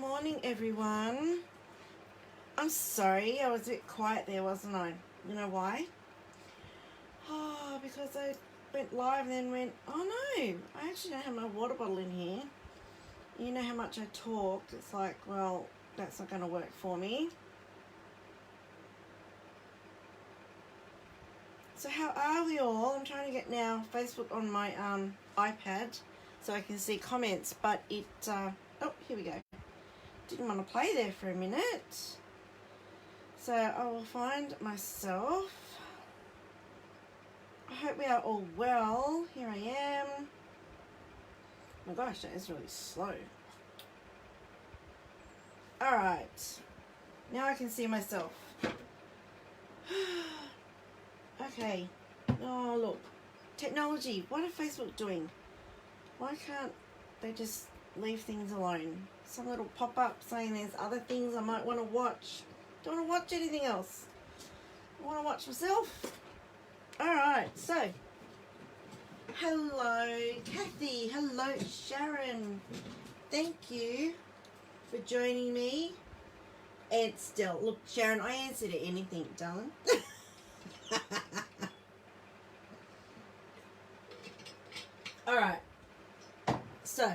Morning, everyone. I'm sorry, I was a bit quiet there, wasn't I? You know why? Oh, because I went live and then went, oh no, I actually don't have my water bottle in here. You know how much I talk. It's like, well, that's not going to work for me. So how are we all? I'm trying to get now Facebook on my iPad so I can see comments, but it, oh, here we go. Didn't want to play there for a minute. So I will find myself. I hope we are all well. Here I am. Oh my gosh, that is really slow. Alright. Now I can see myself. Okay. Oh, look. Technology. What are Facebook doing? Why can't they just leave things alone? Some little pop-up saying there's other things I might want to watch. Don't want to watch anything else. I want to watch myself. Alright, so. Hello, Kathy. Hello, Sharon. Thank you for joining me. And still, look, Sharon, I answer to anything, darling. Alright, so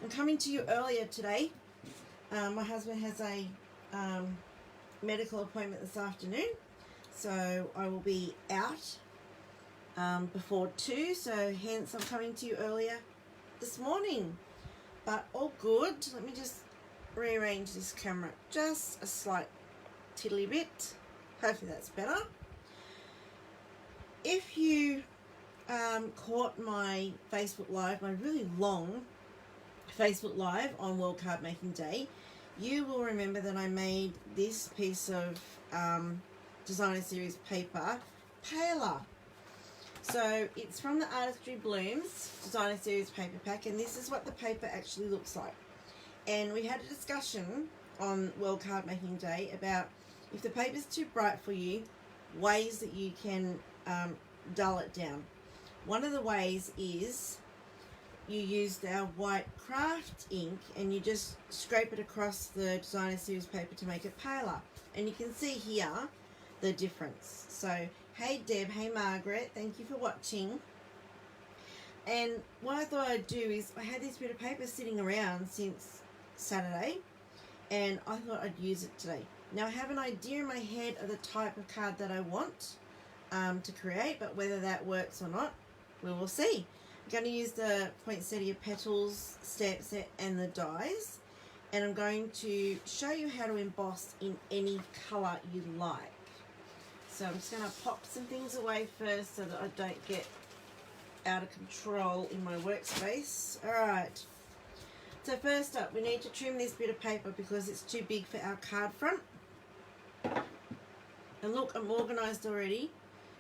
I'm coming to you earlier today. My husband has a medical appointment this afternoon, so I will be out before 2, so hence I'm coming to you earlier this morning. But all good. Let me just rearrange this camera just a slight tiddly bit. Hopefully that's better. If you caught my Facebook Live, my really long Facebook Live on World Card Making Day, you will remember that I made this piece of Designer Series paper paler. So it's from the Artistry Blooms Designer Series paper pack, and this is what the paper actually looks like. And we had a discussion on World Card Making Day about if the paper's too bright for you, ways that you can dull it down. One of the ways is you use our white craft ink and you just scrape it across the Designer Series paper to make it paler. And you can see here the difference. So, hey Deb, hey Margaret, thank you for watching. And what I thought I'd do is, I had this bit of paper sitting around since Saturday, and I thought I'd use it today. Now I have an idea in my head of the type of card that I want to create, but whether that works or not, we will see. I'm going to use the Poinsettia Petals stamp set and the dies, and I'm going to show you how to emboss in any colour you like. So I'm just going to pop some things away first so that I don't get out of control in my workspace. Alright, so first up we need to trim this bit of paper because it's too big for our card front. And look, I'm organised already.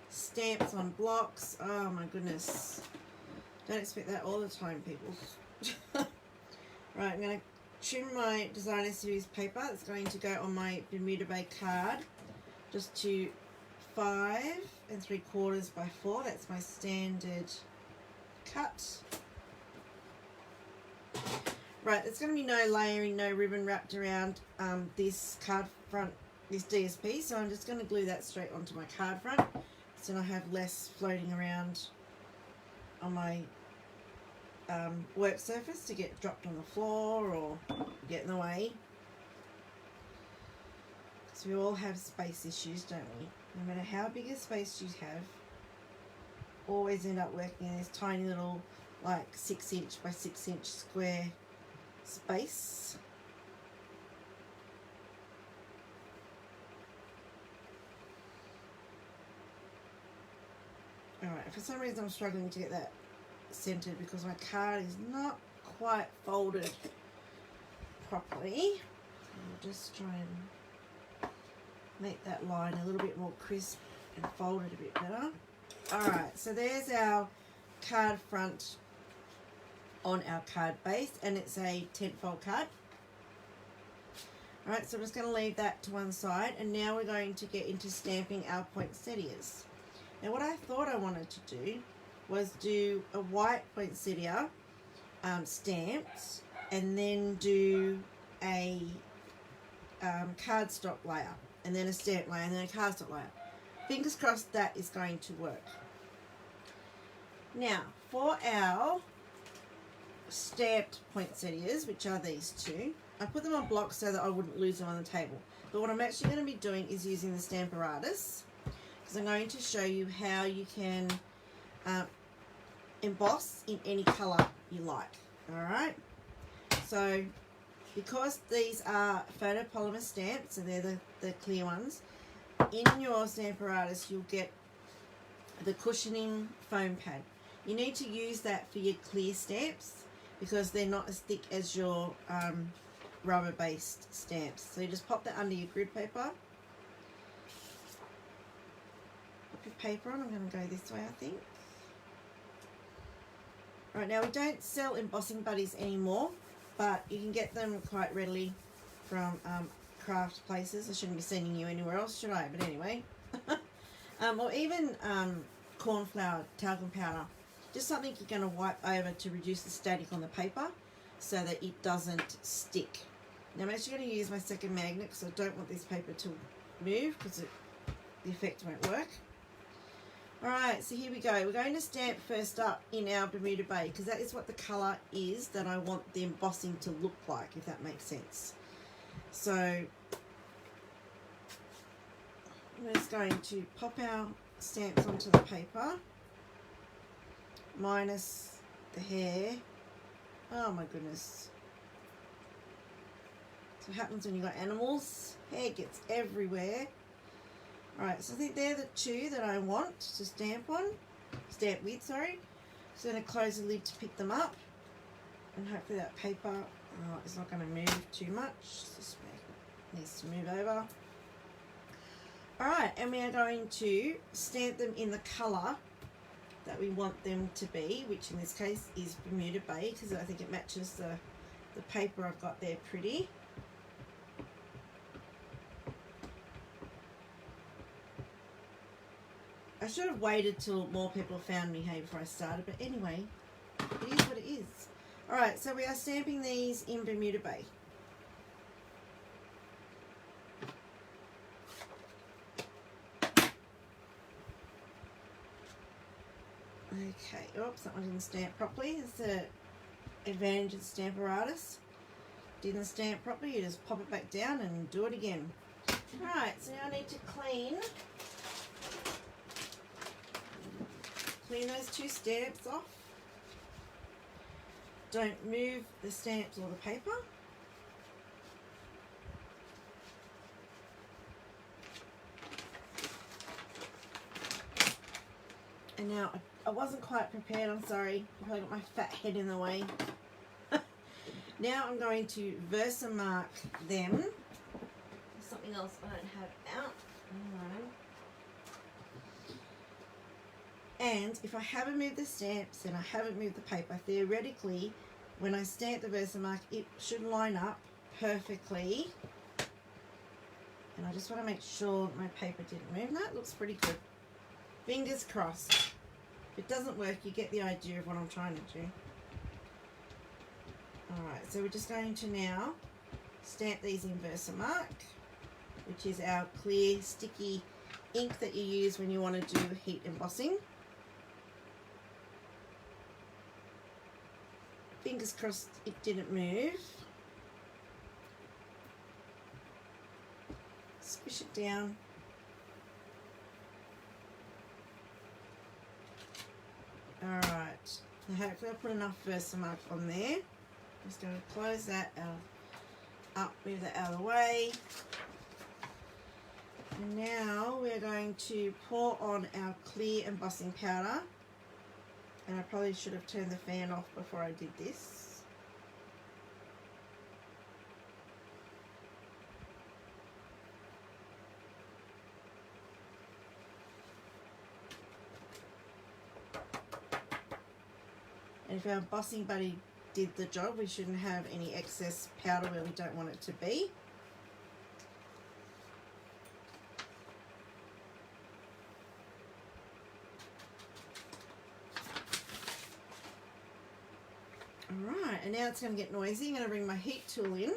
Stamps on blocks. Oh my goodness. Don't expect that all the time, people. Right, I'm going to trim my Designer Series paper. It's going to go on my Bermuda Bay card. Just to 5 3/4 by 4. That's my standard cut. Right, there's going to be no layering, no ribbon wrapped around this card front, this DSP. So I'm just going to glue that straight onto my card front. So I have less floating around on my work surface to get dropped on the floor or get in the way. Because we all have space issues, don't we? No matter how big a space you have, always end up working in this tiny little like 6" by 6" square space. Alright, for some reason I'm struggling to get that centered because my card is not quite folded properly. I'll just try and make that line a little bit more crisp and fold it a bit better. Alright, so there's our card front on our card base, and it's a 10-fold card. Alright, so I'm just going to leave that to one side, and now we're going to get into stamping our poinsettias. Now what I thought I wanted to do was do a white poinsettia stamped, and then do a cardstock layer, and then a stamp layer, and then a cardstock layer. Fingers crossed that is going to work. Now, for our stamped poinsettias, which are these two, I put them on blocks so that I wouldn't lose them on the table. But what I'm actually going to be doing is using the Stamparatus, because I'm going to show you how you can emboss in any colour you like. Alright, so because these are photopolymer stamps, so they're the clear ones, in your Stamparatus you'll get the cushioning foam pad. You need to use that for your clear stamps because they're not as thick as your rubber based stamps. So you just pop that under your grid paper. Pop your paper on. I'm going to go this way, I think. Right, now we don't sell embossing buddies anymore, but you can get them quite readily from craft places. I shouldn't be sending you anywhere else, should I? But anyway. Or even corn flour, talcum powder. Just something you're going to wipe over to reduce the static on the paper so that it doesn't stick. Now I'm actually going to use my second magnet because I don't want this paper to move because the effect won't work. Alright, so here we go. We're going to stamp first up in our Bermuda Bay because that is what the colour is that I want the embossing to look like, if that makes sense. So I'm just going to pop our stamps onto the paper, minus the hair. Oh my goodness. That's what happens when you've got animals. Hair gets everywhere. Alright, so I think they're the two that I want to stamp with, sorry. So I'm going to close the lid to pick them up. And hopefully that paper is not going to move too much. This needs to move over. Alright, and we are going to stamp them in the colour that we want them to be, which in this case is Bermuda Bay, because I think it matches the paper I've got there pretty. I should have waited till more people found me here before I started, but anyway, it is what it is. Alright, so we are stamping these in Bermuda Bay. Okay, oops, that one didn't stamp properly. That's the advantage of the Stamparatus. Didn't stamp properly, you just pop it back down and do it again. Alright, so now I need to clean those two stamps off. Don't move the stamps or the paper. And now I wasn't quite prepared, I'm sorry. I probably got my fat head in the way. Now I'm going to Versamark them. There's something else I don't have out. And if I haven't moved the stamps and I haven't moved the paper, theoretically, when I stamp the Versamark, it should line up perfectly. And I just want to make sure my paper didn't move. No, it looks pretty good. Fingers crossed. If it doesn't work, you get the idea of what I'm trying to do. Alright, so we're just going to now stamp these in Versamark, which is our clear, sticky ink that you use when you want to do heat embossing. Fingers crossed it didn't move. Squish it down. Alright, now hopefully I'll put enough Versamark on there. Just going to close that up, move that out of the way. And now we're going to pour on our clear embossing powder. And I probably should have turned the fan off before I did this. And if our embossing buddy did the job, we shouldn't have any excess powder where we don't want it to be. Alright, and now it's going to get noisy. I'm going to bring my heat tool in.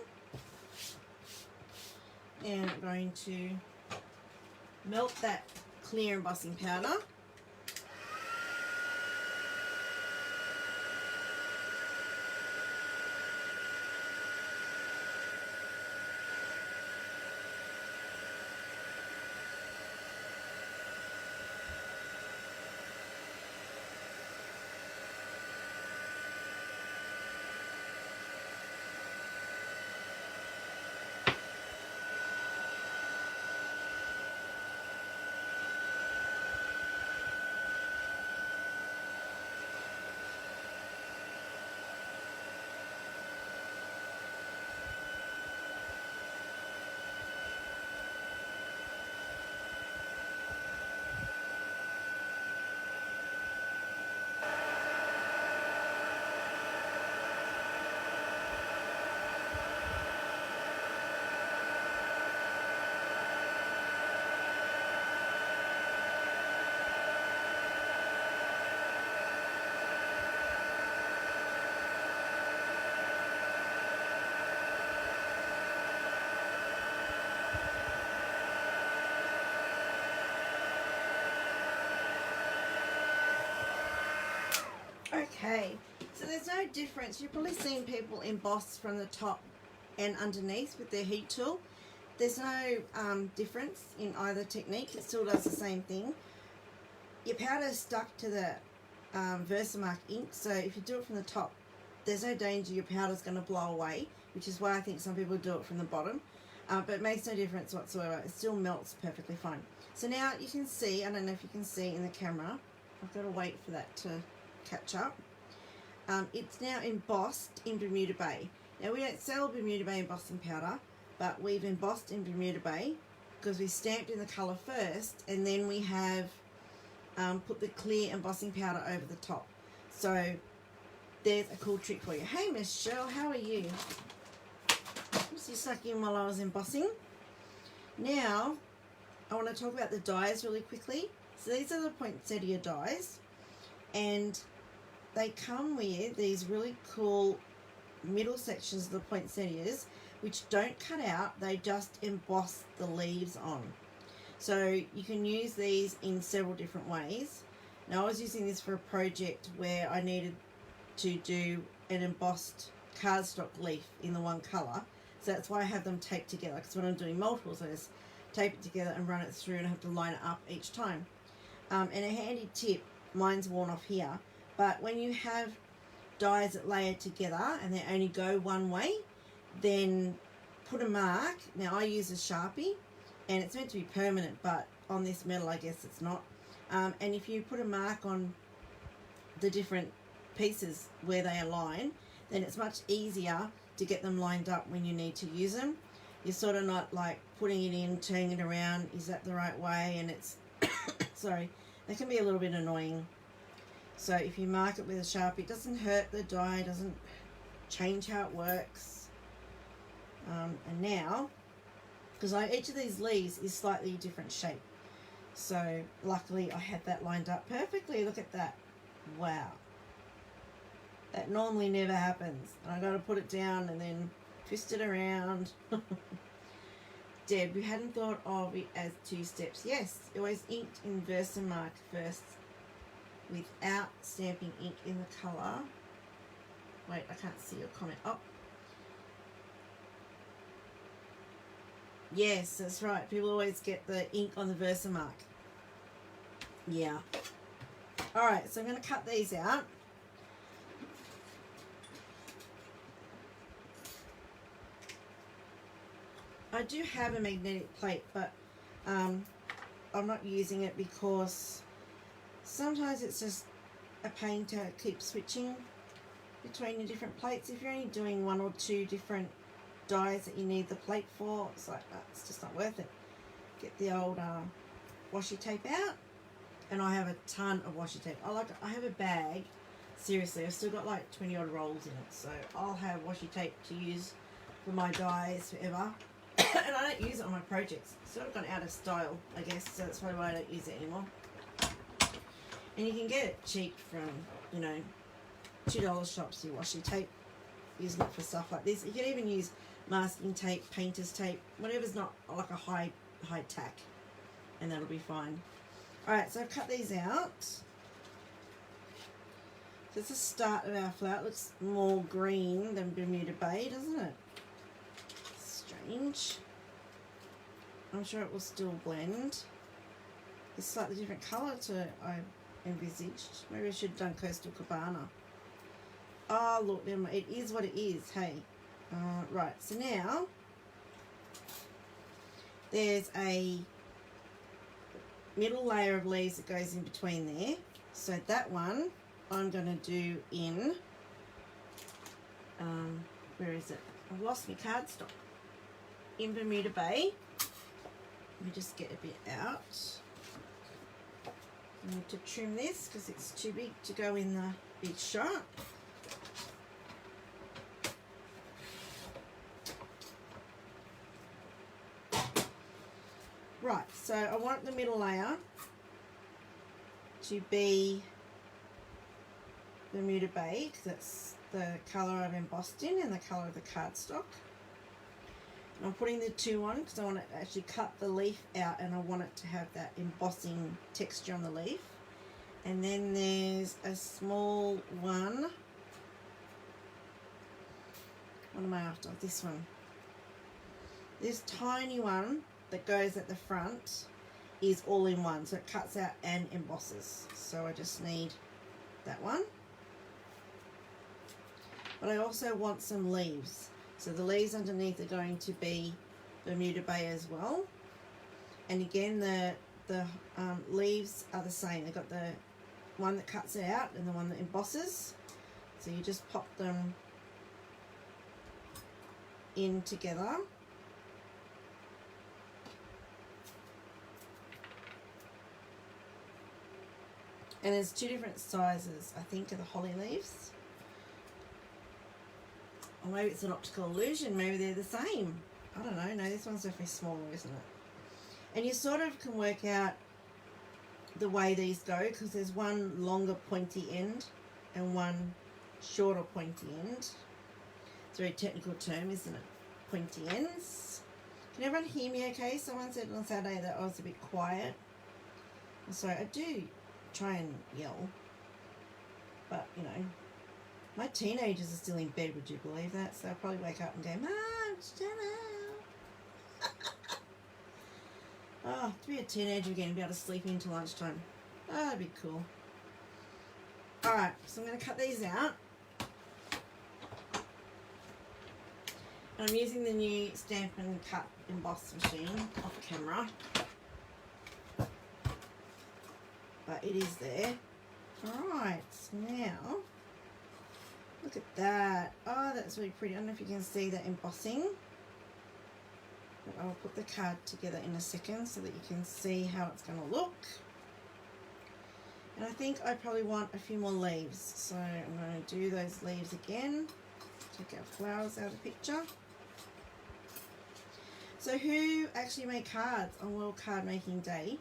and I'm going to melt that clear embossing powder. Okay, so there's no difference. You've probably seen people emboss from the top and underneath with their heat tool. There's no difference in either technique. It still does the same thing. Your powder is stuck to the Versamark ink, so if you do it from the top, there's no danger your powder's going to blow away, which is why I think some people do it from the bottom. But it makes no difference whatsoever. It still melts perfectly fine. So now you can see, I don't know if you can see in the camera, I've got to wait for that to catch up. It's now embossed in Bermuda Bay. Now we don't sell Bermuda Bay embossing powder, but we've embossed in Bermuda Bay because we stamped in the colour first, and then we have put the clear embossing powder over the top. So there's a cool trick for you. Hey Michelle, how are you? Oops, you stuck in while I was embossing. Now I want to talk about the dies really quickly. So these are the poinsettia dies, and they come with these really cool middle sections of the poinsettias which don't cut out, they just emboss the leaves on. So you can use these in several different ways. Now I was using this for a project where I needed to do an embossed cardstock leaf in the one colour, so that's why I have them taped together, because when I'm doing multiples I just tape it together and run it through, and I have to line it up each time. And a handy tip, mine's worn off here, but when you have dies that layer together and they only go one way, then put a mark. Now I use a Sharpie, and it's meant to be permanent, but on this metal I guess it's not. And if you put a mark on the different pieces where they align, then it's much easier to get them lined up when you need to use them. You're sort of not like putting it in, turning it around, is that the right way? And it's, sorry, that can be a little bit annoying. So if you mark it with a Sharpie, it doesn't hurt the die, doesn't change how it works. And now, because each of these leaves is slightly different shape, so luckily I had that lined up perfectly. Look at that. Wow. That normally never happens. And I got to put it down and then twist it around. Deb, we hadn't thought of it as 2 steps. Yes, always inked in Versamark first without stamping ink in the colour. Wait, I can't see your comment. Oh. Yes, that's right. People always get the ink on the Versamark. Yeah. Alright, so I'm going to cut these out. I do have a magnetic plate, but I'm not using it because sometimes it's just a pain to keep switching between the different plates. If you're only doing 1 or 2 different dies that you need the plate for, it's like, it's just not worth it. Get the old washi tape out, and I have a ton of washi tape. I have a bag, seriously, I've still got like 20 odd rolls in it, so I'll have washi tape to use for my dies forever. And I don't use it on my projects. It's sort of gone out of style, I guess, so that's probably why I don't use it anymore. And you can get it cheap from, you know, $2 shops, your washi tape. using it for stuff like this. You can even use masking tape, painter's tape, whatever's not like a high tack, and that'll be fine. Alright, so I've cut these out. So it's the start of our flower. It looks more green than Bermuda Bay, doesn't it? Strange. I'm sure it will still blend. It's slightly different colour to I envisaged. Maybe I should have done Coastal Cabana. Oh, look, it is what it is, hey. Right, so now there's a middle layer of leaves that goes in between there. So that one I'm going to do in, where is it? I've lost my cardstock. In Bermuda Bay. Let me just get a bit out. I need to trim this because it's too big to go in the big shot. Right, so I want the middle layer to be Bermuda Bay because that's the colour I've embossed in and the colour of the cardstock. And I'm putting the two on because I want to actually cut the leaf out and I want it to have that embossing texture on the leaf. And then there's a small one. What am I after? This one. This tiny one that goes at the front is all in one, so it cuts out and embosses. So I just need that one. But I also want some leaves. So the leaves underneath are going to be Bermuda Bay as well. And again, the leaves are the same. They've got the one that cuts it out and the one that embosses. So you just pop them in together. And there's two different sizes, I think, of the holly leaves. Or maybe it's an optical illusion. Maybe they're the same. I don't know. No, this one's definitely smaller, isn't it? And you sort of can work out the way these go because there's one longer pointy end and one shorter pointy end. It's a very technical term, isn't it? Pointy ends. Can everyone hear me okay? Someone said on Saturday that I was a bit quiet. So I do try and yell, but you know, my teenagers are still in bed, would you believe that? So I'll probably wake up and go, Mom, shut up. Oh, to be a teenager again and be able to sleep into lunchtime. Oh, that'd be cool. Alright, so I'm going to cut these out. And I'm using the new Stampin' Cut emboss machine off camera. But it is there. Alright, so now, look at that. Oh, that's really pretty. I don't know if you can see that embossing. But I'll put the card together in a second so that you can see how it's going to look. And I think I probably want a few more leaves. So I'm going to do those leaves again. Take our flowers out of the picture. So who actually made cards on World Card Making Day?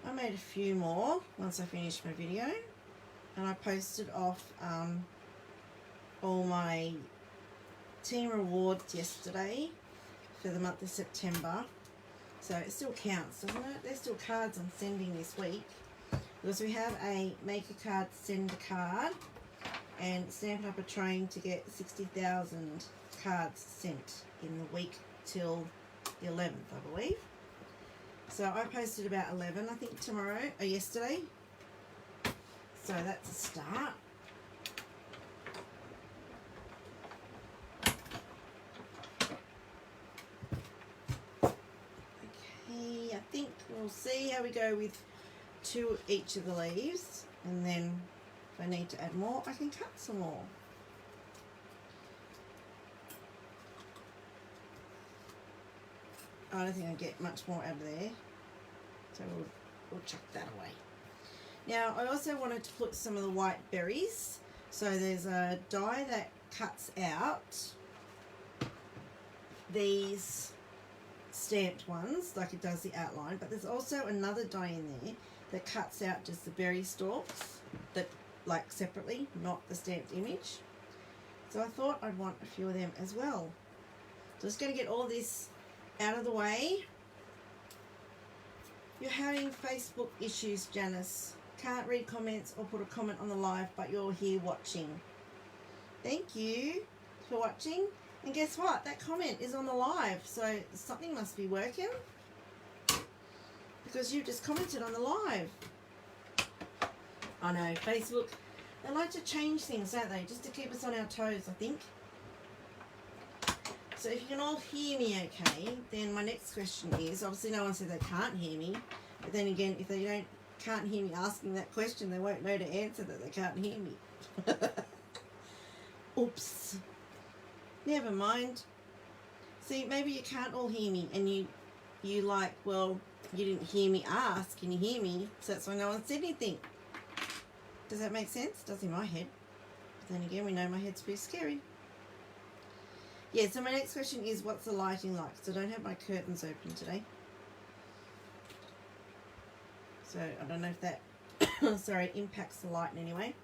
I made a few more once I finished my video. And I posted off all my team rewards yesterday for the month of September. So it still counts, doesn't it? There's still cards I'm sending this week. Because we have a make a card, send a card. And Stampin' Up are trying to get 60,000 cards sent in the week till the 11th, I believe. So I posted about 11, I think, tomorrow, or yesterday. So that's a start. Okay, I think we'll see how we go with two each of the leaves. And then if I need to add more, I can cut some more. I don't think I'll get much more out of there. So we'll chuck that away. Now, I also wanted to put some of the white berries. So there's a die that cuts out these stamped ones, like it does the outline, but there's also another die in there that cuts out just the berry stalks that like separately, not the stamped image. So I thought I'd want a few of them as well. So just going to get all this out of the way. You're having Facebook issues, Janice. Can't read comments or put a comment on the live, but you're here watching. Thank you for watching. And guess what? That comment is on the live, so something must be working because you just commented on the live. I know, Facebook, they like to change things, don't they? Just to keep us on our toes, I think. So if you can all hear me okay, then my next question is, obviously no one said they can't hear me, but then again, if they can't hear me asking that question, they won't know to answer that they can't hear me. Oops. Never mind. See, maybe you can't all hear me, and you like, well, you didn't hear me ask, can you hear me? So that's why no one said anything. Does that make sense? Does in my head. But then again, we know my head's pretty scary. Yeah, so my next question is, what's the lighting like? So I don't have my curtains open today. So I don't know if that, sorry, impacts the light in any way.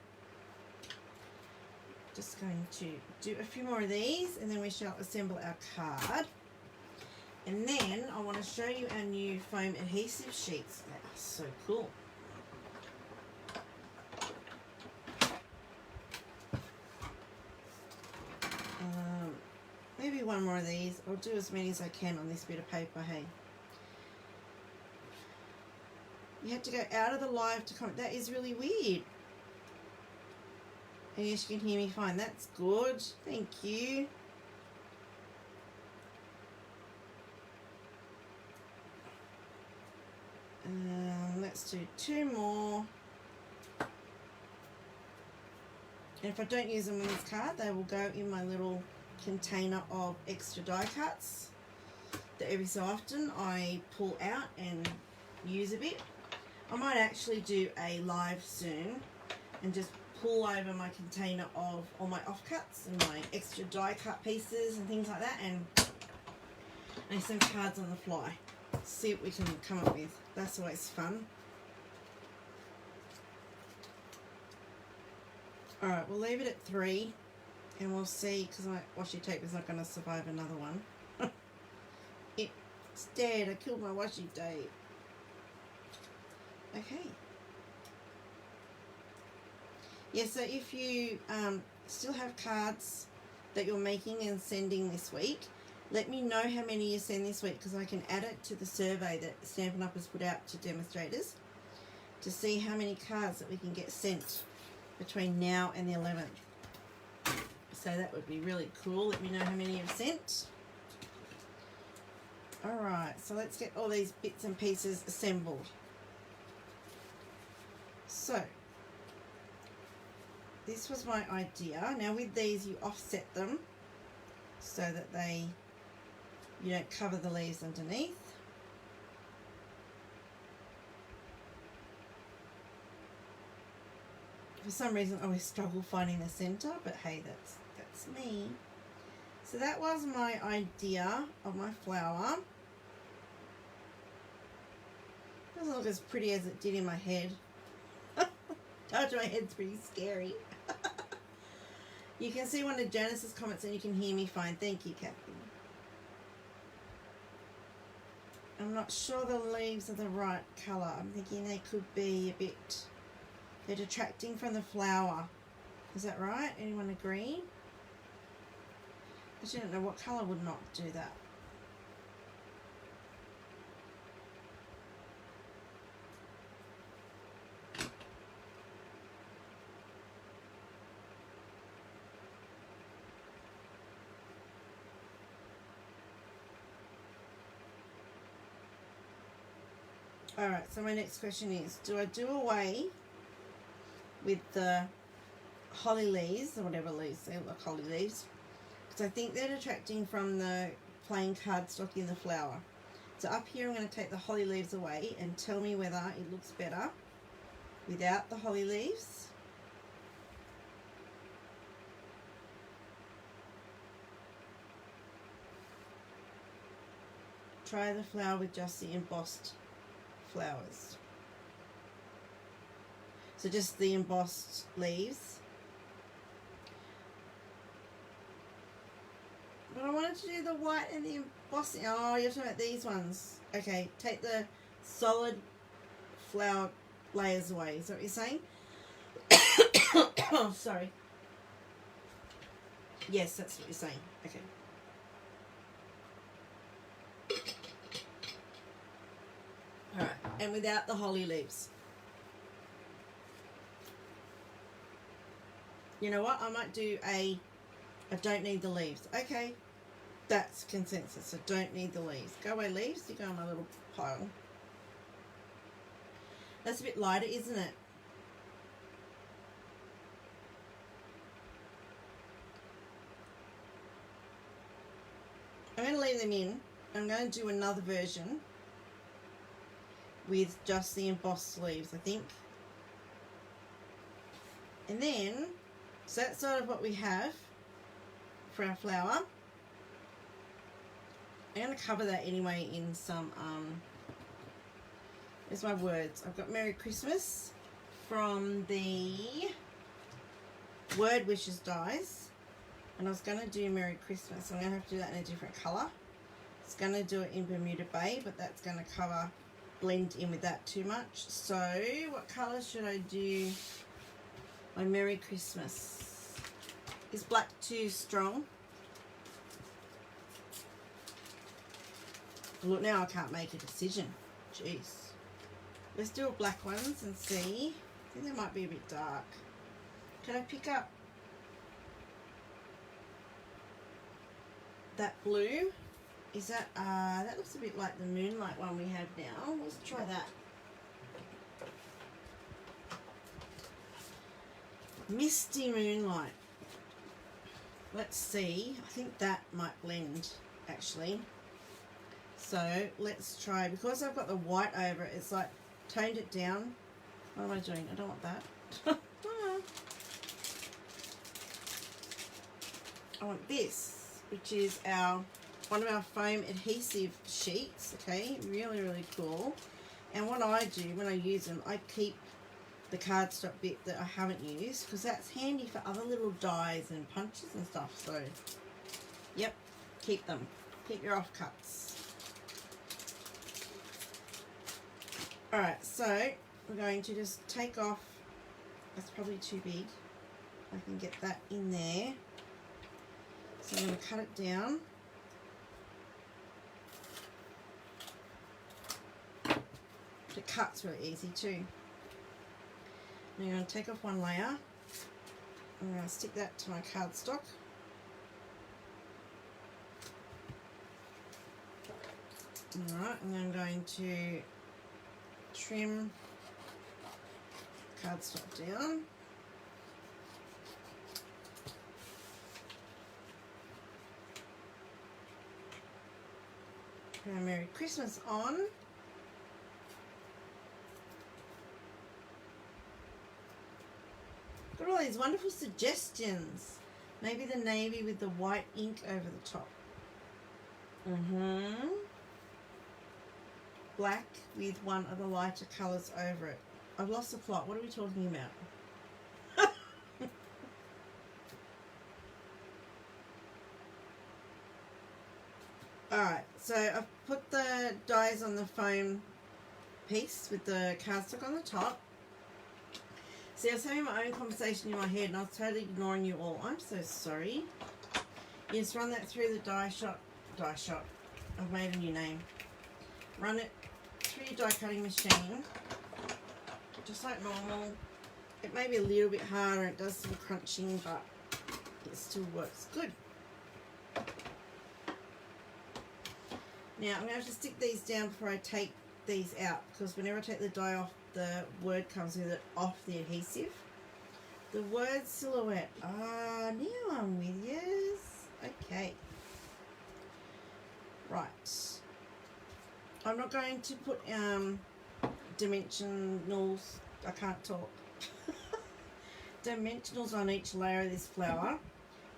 Just going to do a few more of these, and then we shall assemble our card. And then I want to show you our new foam adhesive sheets. They are so cool. Maybe one more of these. I'll do as many as I can on this bit of paper, hey. You have to go out of the live to comment. That is really weird. And yes, you can hear me fine. That's good. Thank you. Let's do 2 more. And if I don't use them on this card, they will go in my little container of extra die cuts that every so often I pull out and use a bit. I might actually do a live soon and just pull over my container of all my offcuts and my extra die cut pieces and things like that, and make some cards on the fly. See what we can come up with. That's always fun. Alright, we'll leave it at 3 and we'll see, because my washi tape is not going to survive another one. It's dead. I killed my washi tape. Okay. Yeah, so if you still have cards that you're making and sending this week, let me know how many you send this week, because I can add it to the survey that Stampin' Up has put out to demonstrators to see how many cards that we can get sent between now and the 11th. So that would be really cool. Let me know how many you've sent. Alright, so let's get all these bits and pieces assembled. So, this was my idea. Now with these, you offset them so that you don't cover the leaves underneath. For some reason I always struggle finding the center, but hey, that's me. So that was my idea of my flower. Doesn't look as pretty as it did in my head. Touch my head's pretty scary. You can see one of Janice's comments and you can hear me fine. Thank you, Kathy. I'm not sure the leaves are the right colour. I'm thinking they could be a bit, they're detracting from the flower. Is that right? Anyone agree? I don't know what colour would not do that. Alright, so my next question is, do I do away with the holly leaves, or whatever leaves, they look like holly leaves, because I think they're detracting from the plain cardstock in the flower. So up here I'm going to take the holly leaves away and tell me whether it looks better without the holly leaves. Try the flower with just the embossed flowers. So just the embossed leaves. But I wanted to do the white and the embossing. Oh, you're talking about these ones. Okay, take the solid flower layers away. Is that what you're saying? Oh, sorry. Yes, that's what you're saying. Okay. Alright, and without the holly leaves. You know what? I might do I don't need the leaves. Okay. That's consensus. I don't need the leaves. Go away, leaves. You go in my little pile. That's a bit lighter, isn't it? I'm going to leave them in. I'm going to do another version with just the embossed leaves, I think. And then, so that's sort of what we have for our flower. I'm going to cover that anyway in some, there's my words. I've got Merry Christmas from the Word Wishes dies. And I was going to do Merry Christmas. So I'm going to have to do that in a different colour. I was going to do it in Bermuda Bay, but that's going to blend in with that too much. So what colour should I do my Merry Christmas? Is black too strong? Look, now I can't make a decision. Jeez. Let's do a black ones and see. I think they might be a bit dark. Can I pick up that blue? Is that, that looks a bit like the Moonlight one we have now. Let's try that. Misty Moonlight. Let's see. I think that might blend, actually. So let's try, because I've got the white over it, it's like toned it down. What am I doing? I don't want that. I want this, which is one of our foam adhesive sheets. Okay, really, really cool. And what I do when I use them, I keep the cardstock bit that I haven't used, because that's handy for other little dies and punches and stuff. So, yep, keep them. Keep your offcuts. Alright, so we're going to just take off, that's probably too big. I can get that in there. So I'm going to cut it down. It cuts really easy too. Now I'm going to take off one layer. I'm going to stick that to my cardstock. Alright, and then I'm going to trim cardstock down. Put our Merry Christmas on. Got all these wonderful suggestions. Maybe the navy with the white ink over the top. Black with one of the lighter colours over it. I've lost the plot. What are we talking about? Alright, so I've put the dies on the foam piece with the cardstock on the top. See, I was having my own conversation in my head and I was totally ignoring you all. I'm so sorry. You just run that through the die shot. I've made a new name. Run it through your die cutting machine, just like normal. It may be a little bit harder, it does some crunching, but it still works good. Now I'm going to have to stick these down before I take these out, because whenever I take the die off, the word comes with it off the adhesive. The word silhouette. Ah, now I'm with you. Okay. Right. I'm not going to put dimensionals, I can't talk, dimensionals on each layer of this flower,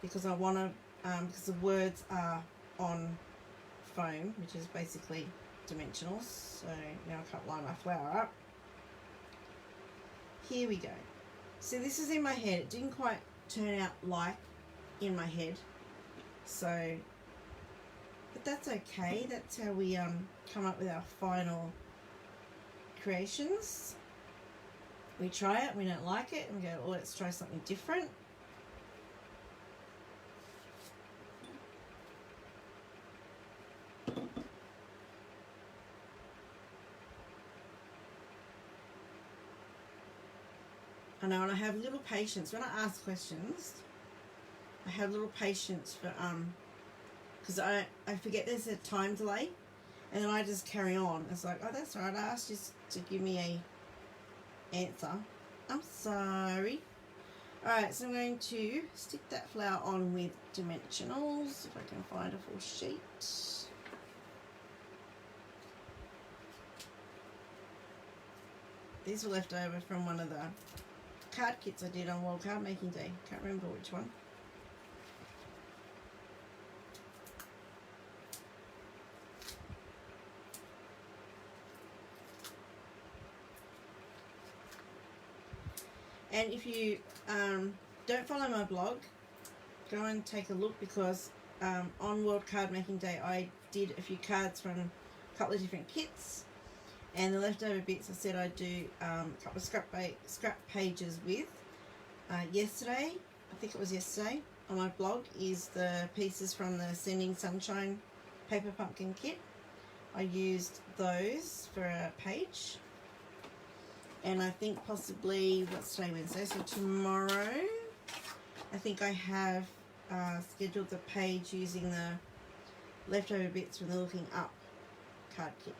because I want to, because the words are on foam, which is basically dimensionals. So now I can't line my flower up. Here we go. So this is in my head. It didn't quite turn out like in my head. So, but that's okay. That's how we come up with our final creations. We try it, we don't like it, and we go, oh, let's try something different. I know, and I have little patience. When I ask questions, I have little patience for, because I forget there's a time delay, and then I just carry on. It's like, oh, that's right, I asked you to give me a answer. I'm sorry. Alright, so I'm going to stick that flower on with dimensionals, if I can find a full sheet. These were left over from one of the card kits I did on World Card Making Day. Can't remember which one. And if you don't follow my blog, go and take a look, because on World Card Making Day I did a few cards from a couple of different kits, and the leftover bits I said I'd do a couple of scrap pages with. Yesterday, I think it was yesterday, on my blog is the pieces from the Sending Sunshine Paper Pumpkin kit. I used those for a page. And I think possibly, what's today, Wednesday? So tomorrow, I think I have scheduled the page using the leftover bits from the Looking Up card kit.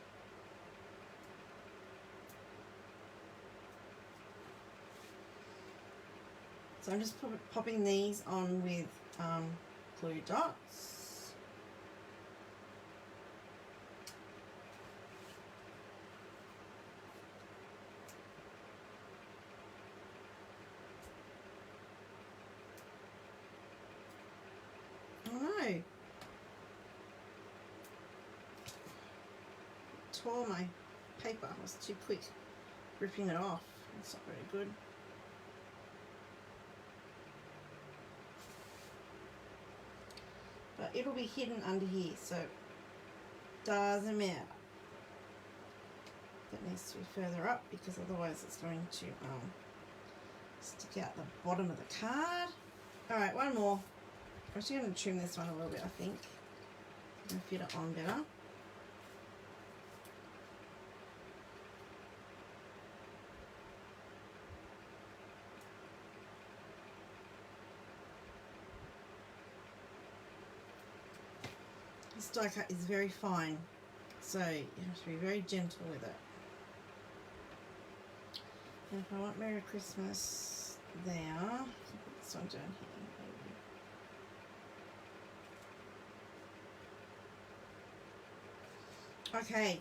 So I'm just popping these on with glue dots. Tore my paper. I was too quick ripping it off. That's not very good. But it'll be hidden under here, so doesn't matter. That needs to be further up, because otherwise it's going to stick out the bottom of the card. Alright, one more. I'm actually going to trim this one a little bit, I think. I'm going to fit it on better. This die cut is very fine, so you have to be very gentle with it. And if I want Merry Christmas there, I'll put this one down here. Okay,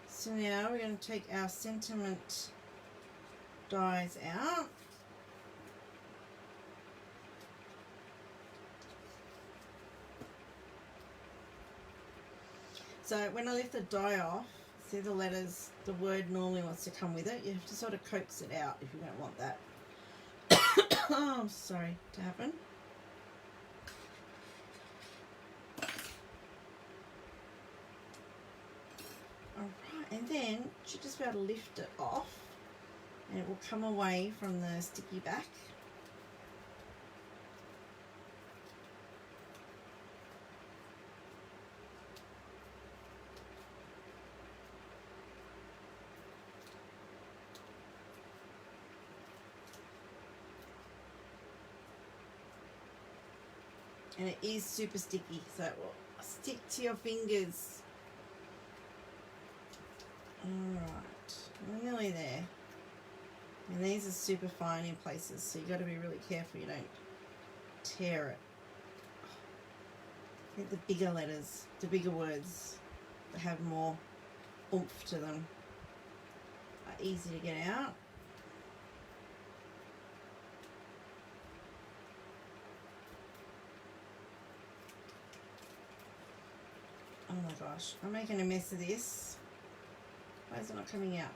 so now we're going to take our sentiment dies out. So when I lift the die off, see the letters, the word normally wants to come with it. You have to sort of coax it out if you don't want that. Oh, I'm sorry to happen. Alright, and then you should just be able to lift it off, and it will come away from the sticky back. And it is super sticky, so it will stick to your fingers. Alright, we're nearly there. And these are super fine in places, so you've got to be really careful you don't tear it. I think the bigger letters, the bigger words that have more oomph to them are easy to get out. Oh my gosh, I'm making a mess of this. Why is it not coming out?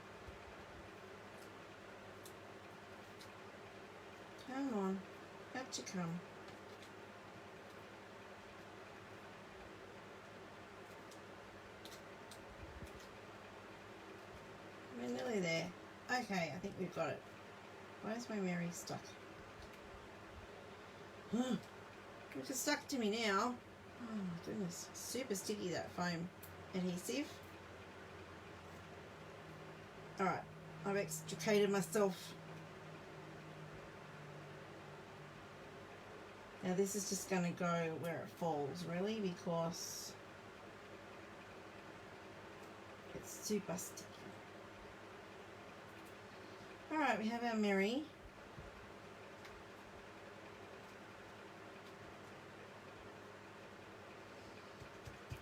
Come on, out you come. We're nearly there. Okay, I think we've got it. Where's my Mary stuck? It's stuck to me now. Oh my goodness, super sticky, that foam adhesive. Alright, I've extricated myself. Now this is just going to go where it falls, really, because it's super sticky. Alright, we have our Mary.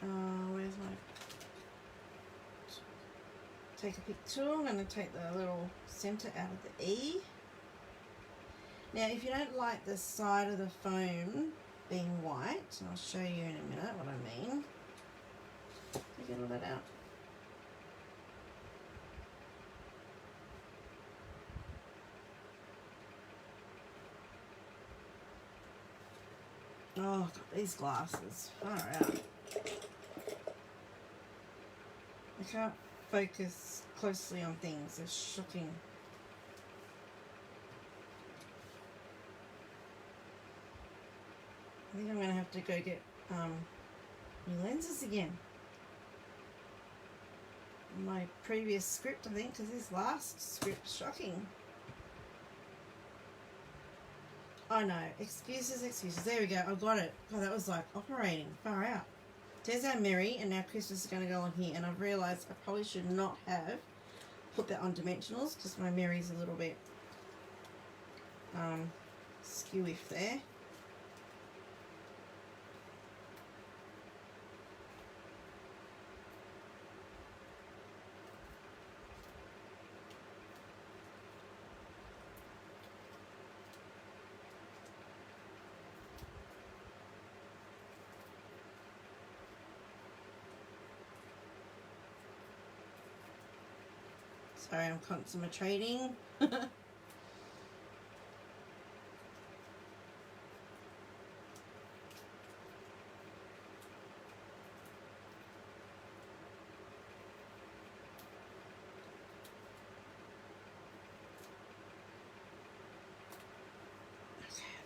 Where's my... Take a pick tool. I'm going to take the little centre out of the E. Now, if you don't like the side of the foam being white, and I'll show you in a minute what I mean. Get all that out. Oh, I've got these glasses. Far out. I can't focus closely on things. It's shocking. I think I'm going to have to go get new lenses again. My previous script, I think, because this last script is shocking. Oh no, excuses, excuses. There we go, I got it. God, that was like operating, far out. There's our Mary, and now Christmas is going to go on here, and I've realised I probably should not have put that on dimensionals because my Mary's a little bit skew-iff there. Sorry, I'm concentrating. Okay, I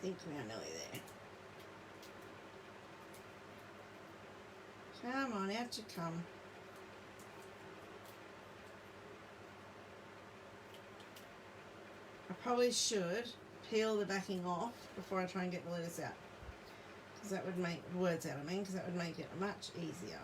think we are nearly there. Come on, out you come. I probably should peel the backing off before I try and get the letters out, because that would make words out. Because that would make it much easier.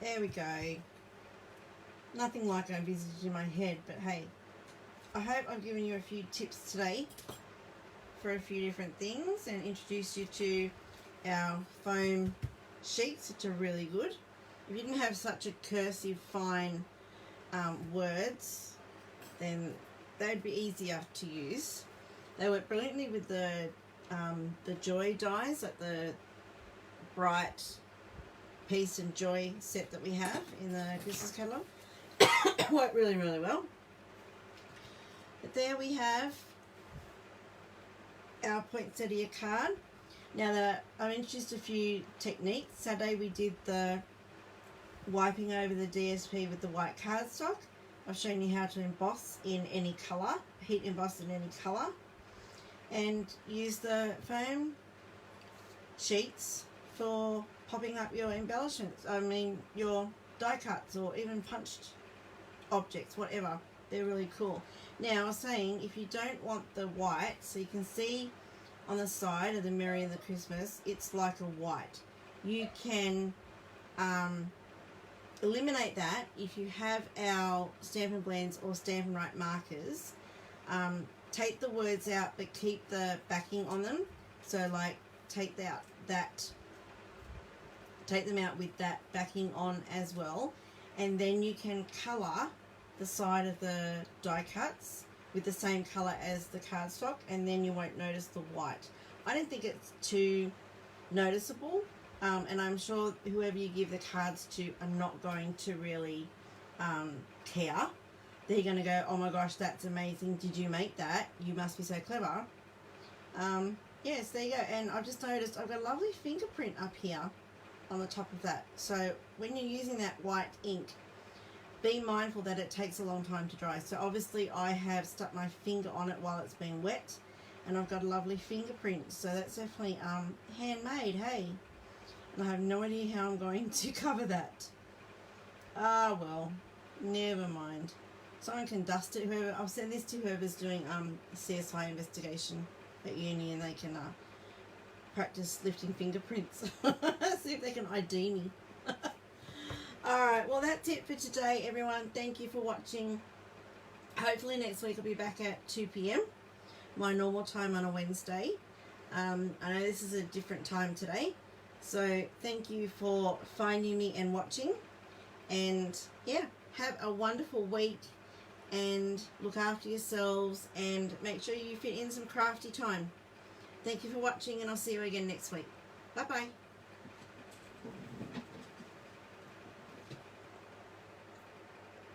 There we go. Nothing like I envisaged in my head, but hey, I hope I've given you a few tips today for a few different things and introduced you to our foam sheets, which are really good. If you didn't have such a cursive fine words, then they'd be easier to use. They work brilliantly with the Joy dies, like the Bright, Peace and Joy set that we have in the Christmas catalogue. Work really, really well. But there we have our poinsettia card. Now I've introduced a few techniques. Saturday we did the wiping over the DSP with the white cardstock. I've shown you how to emboss in any colour, heat emboss in any colour, and use the foam sheets for popping up your embellishments. I mean your die cuts or even punched objects, whatever. They're really cool. Now I was saying, if you don't want the white, so you can see on the side of the Merry and the Christmas, it's like a white. You can eliminate that if you have our Stampin' Blends or Stampin' Right markers. Take the words out but keep the backing on them. So like take them out with that backing on as well, and then you can colour the side of the die cuts with the same colour as the cardstock, and then you won't notice the white. I don't think it's too noticeable, and I'm sure whoever you give the cards to are not going to really care. They're going to go, oh my gosh, that's amazing, did you make that? You must be so clever. Yes, there you go. And I've just noticed I've got a lovely fingerprint up here on the top of that. So when you're using that white ink, be mindful that it takes a long time to dry. So obviously I have stuck my finger on it while it's been wet, and I've got a lovely fingerprint. So that's definitely handmade, hey. And I have no idea how I'm going to cover that. Ah, well, never mind. Someone can dust it. Whoever, I'll send this to whoever's doing CSI investigation at uni, and they can practice lifting fingerprints. See if they can ID me. Alright, well that's it for today, everyone. Thank you for watching. Hopefully next week I'll be back at 2 p.m, my normal time on a Wednesday. I know this is a different time today, so thank you for finding me and watching. And yeah, have a wonderful week, and look after yourselves, and make sure you fit in some crafty time. Thank you for watching, and I'll see you again next week. Bye bye.